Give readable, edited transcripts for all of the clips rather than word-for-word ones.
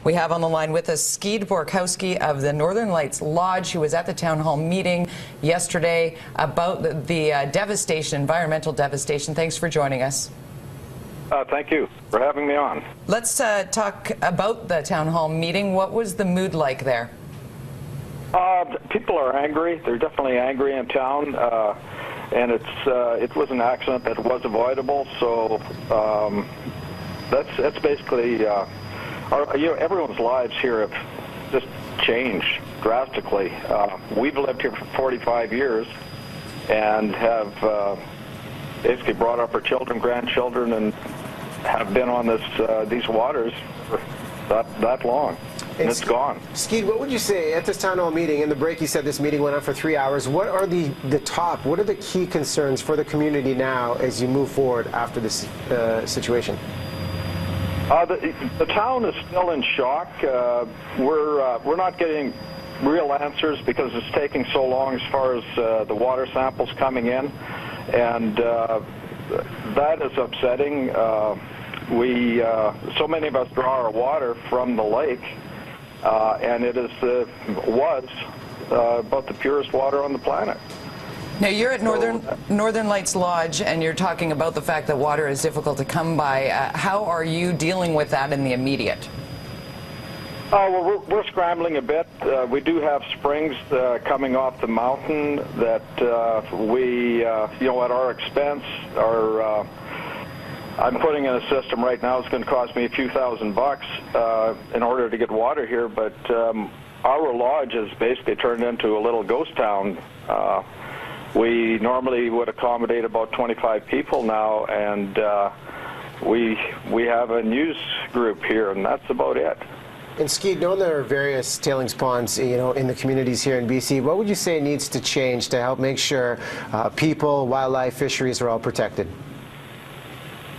We have on the line with us Skeed Borkowski of the Northern Lights Lodge, who was at the town hall meeting yesterday about the devastation, environmental devastation. Thanks for joining us. Thank you for having me on. Let's talk about the town hall meeting. What was the mood like there? People are angry. They're definitely angry in town, and it was an accident that was avoidable. So that's basically everyone's lives here have just changed drastically. We've lived here for 45 years and have basically brought up our children, grandchildren, and have been on these waters for that long. And it's gone. Skeed, what would you say at this town hall meeting? In the break, you said this meeting went on for 3 hours. What are what are the key concerns for the community now as you move forward after this situation? The town is still in shock. We're not getting real answers because it's taking so long as far as the water samples coming in, and that is upsetting. So many of us draw our water from the lake, and it was about the purest water on the planet. Now, you're at Northern Lights Lodge, and you're talking about the fact that water is difficult to come by. How are you dealing with that in the immediate? Well, we're scrambling a bit. We do have springs coming off the mountain that we, at our expense, I'm putting in a system right now. It's going to cost me a few $1,000 in order to get water here, but our lodge is basically turned into a little ghost town. We normally would accommodate about 25 people now, and we have a news group here, and that's about it. And Skeed, knowing there are various tailings ponds, in the communities here in BC, what would you say needs to change to help make sure people, wildlife, fisheries are all protected?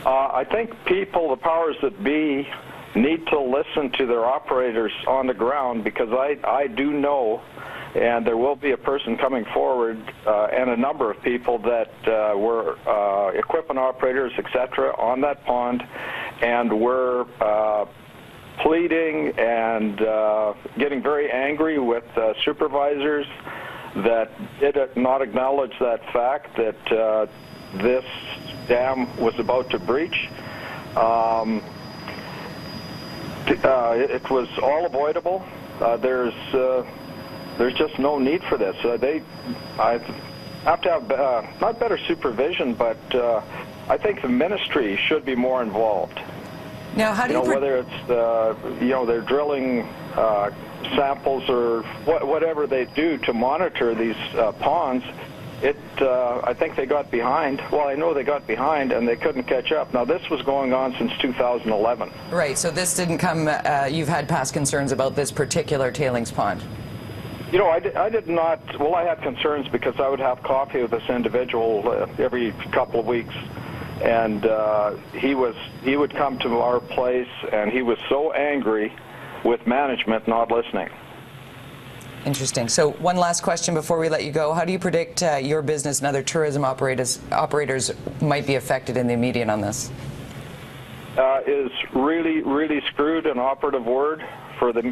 I think people, the powers that be, need to listen to their operators on the ground, because I do know, and there will be a person coming forward and a number of people that were equipment operators, etc., on that pond, and were pleading and getting very angry with supervisors that did not acknowledge that fact that this dam was about to breach. It was all avoidable. There's just no need for this. I have to have not better supervision, but I think the ministry should be more involved. Now, how do you whether it's they're drilling samples or whatever they do to monitor these ponds. I think they got behind. Well, I know they got behind, and they couldn't catch up. Now, this was going on since 2011. Right, so this didn't come, you've had past concerns about this particular tailings pond. I did not, well, I had concerns because I would have coffee with this individual every couple of weeks, and he would come to our place, and he was so angry with management not listening. Interesting. So one last question before we let you go. How do you predict your business and other tourism operators might be affected in the immediate on this? Is really, really screwed an operative word for the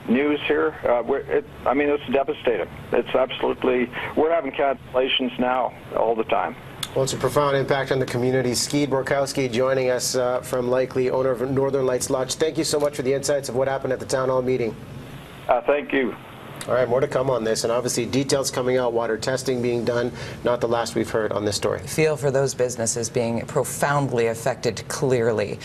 news here. It's devastating. It's absolutely, we're having cancellations now all the time. Well, it's a profound impact on the community. Skeed Borkowski joining us from Likely, owner of Northern Lights Lodge. Thank you so much for the insights of what happened at the town hall meeting. Thank you. All right, more to come on this, and obviously details coming out, water testing being done, not the last we've heard on this story. Feel for those businesses being profoundly affected, clearly.